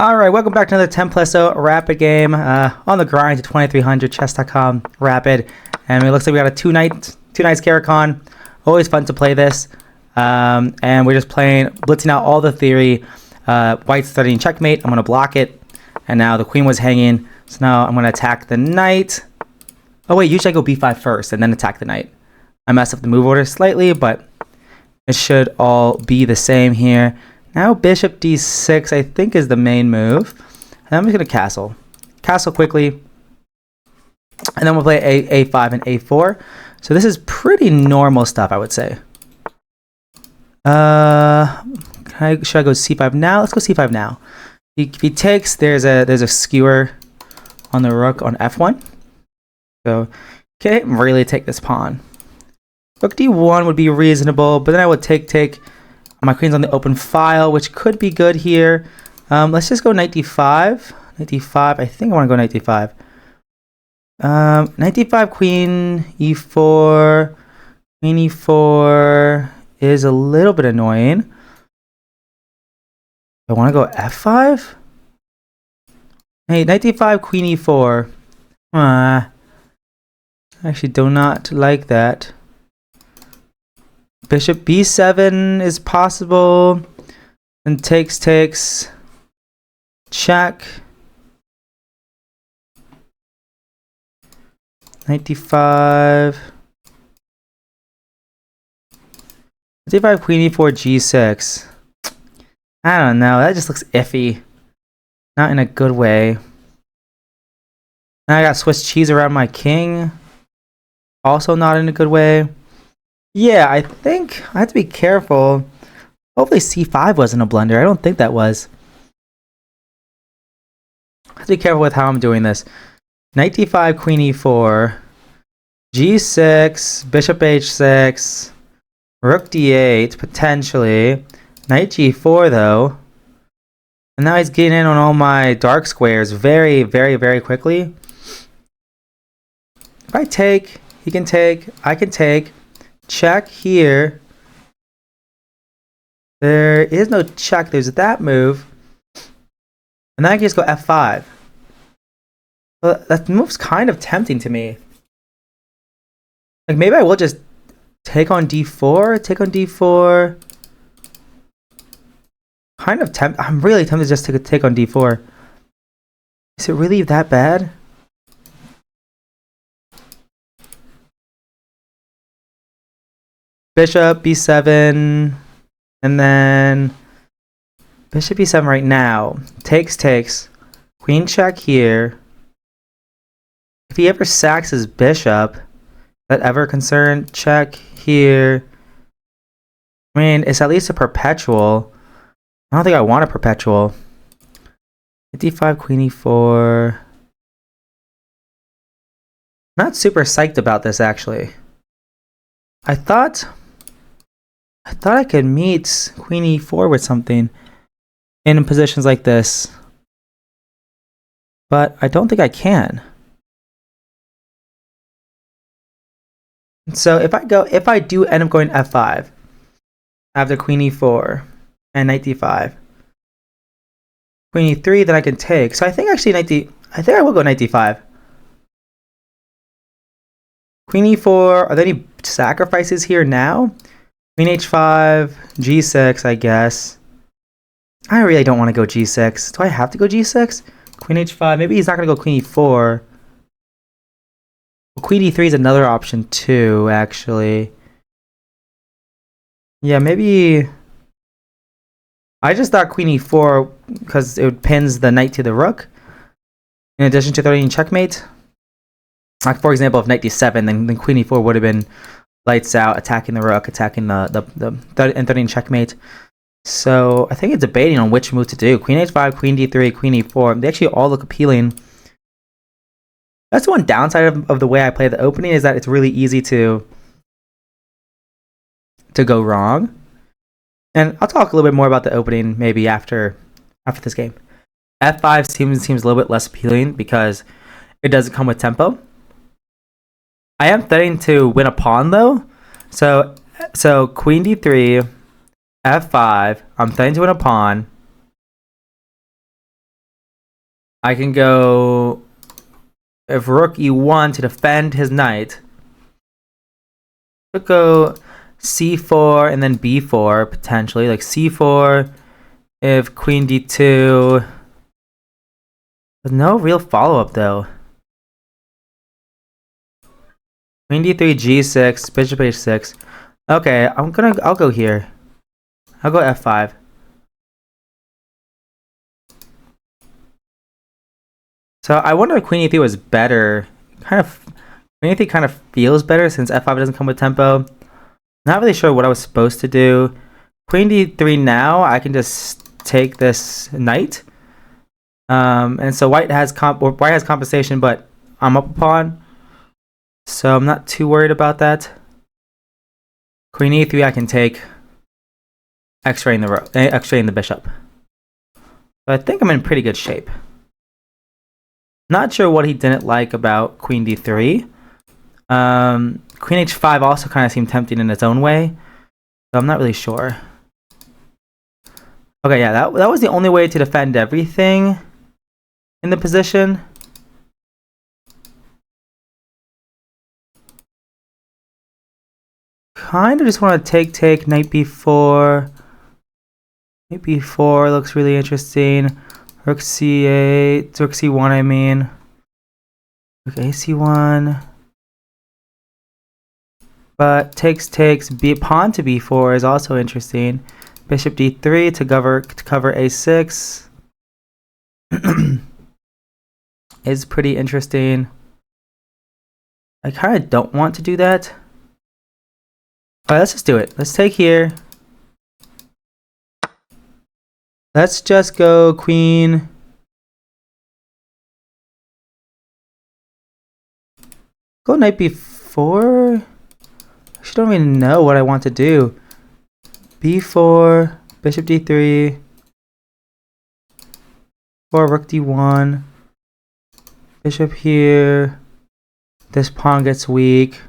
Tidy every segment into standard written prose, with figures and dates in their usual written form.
Alright, welcome back to another 10 plus 0 Rapid game. On the grind to 2300, chess.com Rapid. And it looks like we got a two nights Caro Kann. Always fun to play this. And we're just blitzing out all the theory. White's studying checkmate. I'm going to block it. And now the queen was hanging. So now I'm going to attack the knight. Oh wait, usually I go b5 first and then attack the knight. I messed up the move order slightly, but it should all be the same here. Now bishop d6 I think is the main move. And I'm just going to castle. Castle quickly. And then we'll play a5 and a4. So this is pretty normal stuff, I would say. Should I go c5 now? Let's go c5 now. If he takes, there's a skewer on the rook on f1. So can't really take this pawn. Rook d1 would be reasonable, but then I would take. My queen's on the open file, which could be good here. Let's just go knight d5. Knight d5. I think I want to go knight d5. Knight d5, queen e4. Queen e4 is a little bit annoying. I want to go f5. Hey, knight d5, queen e4. I actually do not like that. Bishop b7 is possible. And takes. Check. Knight d5. d5, queen e4, g6. I don't know. That just looks iffy. Not in a good way. Now I got Swiss cheese around my king. Also not in a good way. Yeah, I think I have to be careful. Hopefully c5 wasn't a blunder. I don't think that was. I have to be careful with how I'm doing this. Knight d5, queen e4. g6, bishop h6. Rook d8, potentially. Knight g4, though. And now he's getting in on all my dark squares very, very, very quickly. If I take, he can take, I can take. Check here. There is no check. There's that move. And then I can just go f5. Well, that move's kind of tempting to me. Like maybe I will just take on d4. Take on d4. Kind of I'm really tempted just to take on d4. Is it really that bad? Bishop b7, and then bishop b7 right now. Takes. Queen check here. If he ever sacks his bishop, that ever concern? Check here. I mean, it's at least a perpetual. I don't think I want a perpetual. d5, queen e4. Not super psyched about this, actually. I thought I could meet queen e4 with something in positions like this. But I don't think I can. So if I do end up going f5 after queen e4 and knight d5, queen e3, then I can take. So I think actually I think I will go knight d5. Queen e4, are there any sacrifices here now? Queen h5, g6, I guess. I really don't want to go g6. Do I have to go g6? Queen h5, maybe he's not going to go queen e4. Well, queen e3 is another option too, actually. Yeah, maybe... I just thought queen e4 because it pins the knight to the rook. In addition to threatening checkmate. Like for example, if knight d7, then queen e4 would have been lights out, attacking the rook, attacking the and threatening checkmate. So I think it's debating on which move to do. Queen h5, queen d3, queen e4. They actually all look appealing. That's the one downside of the way I play the opening, is that it's really easy to go wrong. And I'll talk a little bit more about the opening maybe after this game. f5 seems a little bit less appealing because it doesn't come with tempo. I am threatening to win a pawn though. So queen d3, f5. I'm threatening to win a pawn. I can go, if rook e1 to defend his knight, could go c4 and then b4 potentially, like c4 if queen d2, with no real follow-up though. Queen d3, g6, bishop h6. Okay, I'll go here. I'll go f5. So I wonder if queen e3 was better. Queen e3 kind of feels better since f5 doesn't come with tempo. Not really sure what I was supposed to do. Queen d3 now, I can just take this knight. And so white has compensation, but I'm up a pawn. So I'm not too worried about that. Queen e3 I can take, x-raying the bishop. So I think I'm in pretty good shape. Not sure what he didn't like about queen d3. Queen h5 also kind of seemed tempting in its own way, so I'm not really sure. Okay, yeah, that was the only way to defend everything in the position. Kind of just want to take knight b4. Knight b4 looks really interesting. Rook c8, rook c1 I mean. Rook ac1. But takes, pawn to b4 is also interesting. Bishop d3 to cover a6 is pretty interesting. I kind of don't want to do that. Alright, let's just do it. Let's take here. Let's just go queen. Go knight b4. I don't even know what I want to do. b4, bishop d3, or rook d1, bishop here. This pawn gets weak.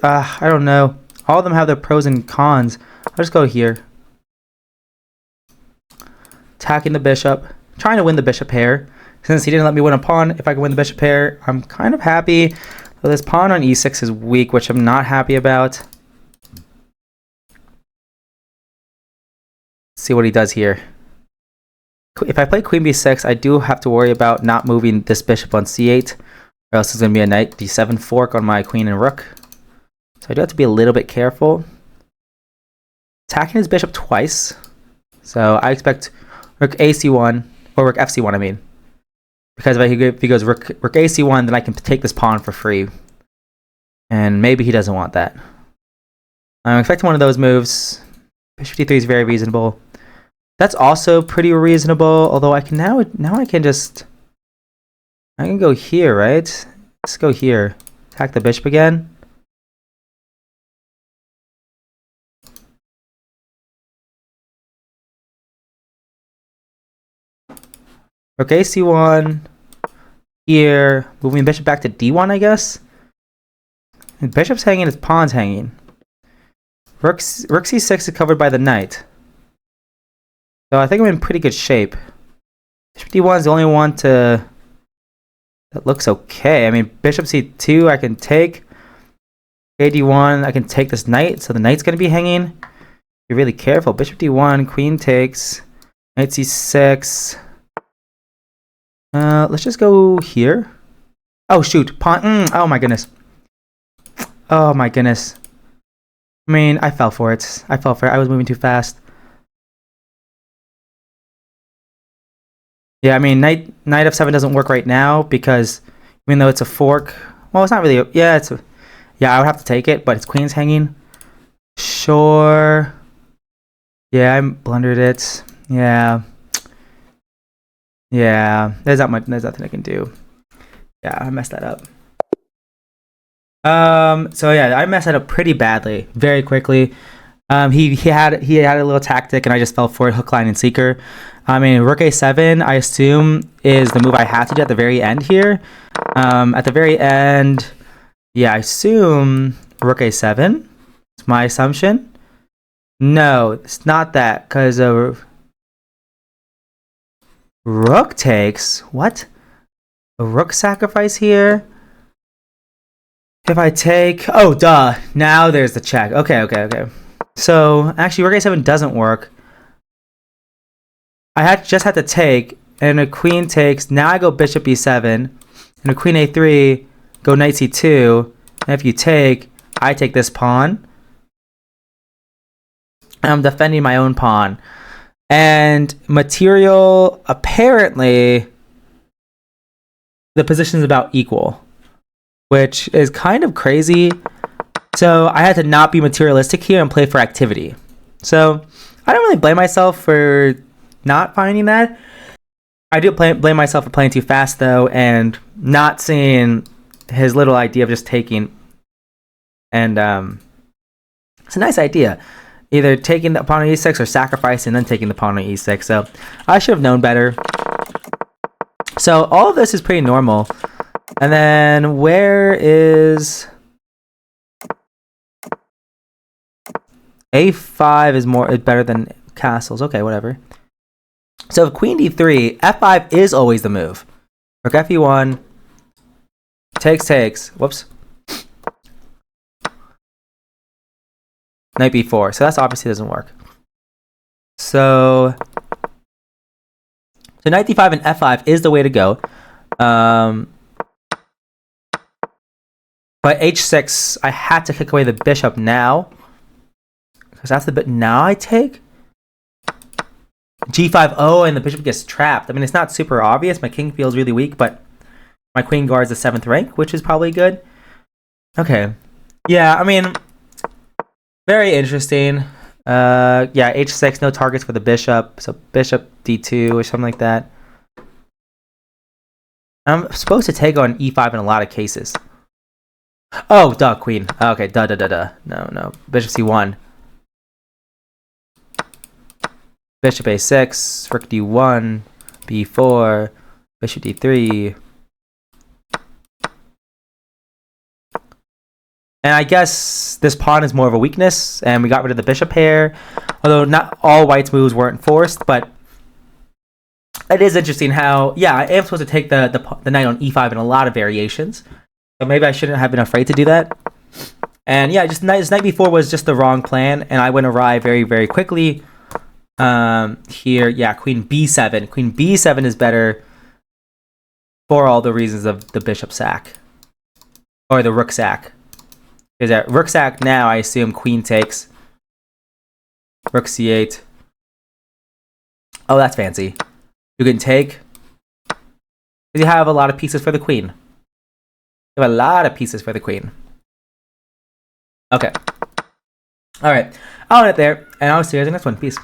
I don't know. All of them have their pros and cons. I'll just go here. Attacking the bishop, trying to win the bishop pair. Since he didn't let me win a pawn, if I can win the bishop pair, I'm kind of happy. So this pawn on e6 is weak, which I'm not happy about. Let's see what he does here. If I play queen b6, I do have to worry about not moving this bishop on c8, or else it's going to be a knight d7 fork on my queen and rook. So I do have to be a little bit careful. Attacking his bishop twice. So I expect rook ac1, or rook fc1 I mean. Because if he goes rook ac1, then I can take this pawn for free. And maybe he doesn't want that. I'm expecting one of those moves. Bishop d3 is very reasonable. That's also pretty reasonable, although I can now I can go here, right? Let's go here. Attack the bishop again. Rook ac1. Here, moving bishop back to d1, I guess. And bishop's hanging, his pawn's hanging. Rook c6 is covered by the knight. So I think I'm in pretty good shape. Bishop d1 is the only one that looks okay. I mean, bishop c2 I can take. d1 I can take this knight, so the knight's going to be hanging. Be really careful. Bishop d1, queen takes. Knight c6. Let's just go here. Oh shoot, pawn. Oh my goodness. Oh my goodness. I mean, I fell for it. I was moving too fast. Yeah, I mean, knight f7 doesn't work right now because even though it's a fork, well, it's not really. Yeah, I would have to take it, but its queen's hanging. Sure. Yeah, I blundered it. Yeah. Yeah, there's nothing I can do. Yeah, I messed that up. So yeah, I messed that up pretty badly, very quickly. He had a little tactic, and I just fell for it, hook, line, and sinker. I mean, rook a7, I assume, is the move I have to do at the very end here. At the very end, yeah, I assume rook a7. It's my assumption. No, it's not that, because Rook takes? What? A rook sacrifice here? If I take... Oh, duh. Now there's the check. Okay. So, actually, rook a7 doesn't work. I just had to take, and a queen takes. Now I go bishop e7, and a queen a3, go knight c2. And if you take, I take this pawn. And I'm defending my own pawn. And material, apparently, the position is about equal, which is kind of crazy. So I had to not be materialistic here and play for activity. So I don't really blame myself for not finding that. I do blame myself for playing too fast, though, and not seeing his little idea of just taking. And it's a nice idea. Either taking the pawn on e6 or sacrificing and then taking the pawn on e6. So I should have known better. So all of this is pretty normal. And then where is... a5 is better than castles. Okay, whatever. So queen d3, f5 is always the move. Rook fe1, takes. Whoops. Knight b4. So that's obviously doesn't work. So knight d5 and f5 is the way to go. But h6, I had to kick away the bishop now. Because that's the bit now I take. g5, oh, and the bishop gets trapped. I mean, it's not super obvious. My king feels really weak, but my queen guards the 7th rank, which is probably good. Okay. Yeah, I mean... Very interesting. Yeah, h6, no targets for the bishop. So bishop d2 or something like that. I'm supposed to take on e5 in a lot of cases. Oh, duh, queen. Okay, duh. No. Bishop c1. Bishop a6, rook d1, b4, bishop d3. And I guess this pawn is more of a weakness, and we got rid of the bishop pair. Although not all white's moves weren't forced, but it is interesting how, yeah, I am supposed to take the knight on e5 in a lot of variations. So maybe I shouldn't have been afraid to do that. And yeah, just knight b4 was just the wrong plan, and I went awry very, very quickly. Here, yeah, queen b7. Queen b7 is better for all the reasons of the bishop sack. Or the rook sack. Because at rook sack now, I assume queen takes. Rook c8. Oh, that's fancy. You can take. Because you have a lot of pieces for the queen. You have a lot of pieces for the queen. Okay. Alright. I'll end it there, and I'll see you guys in the next one. Peace.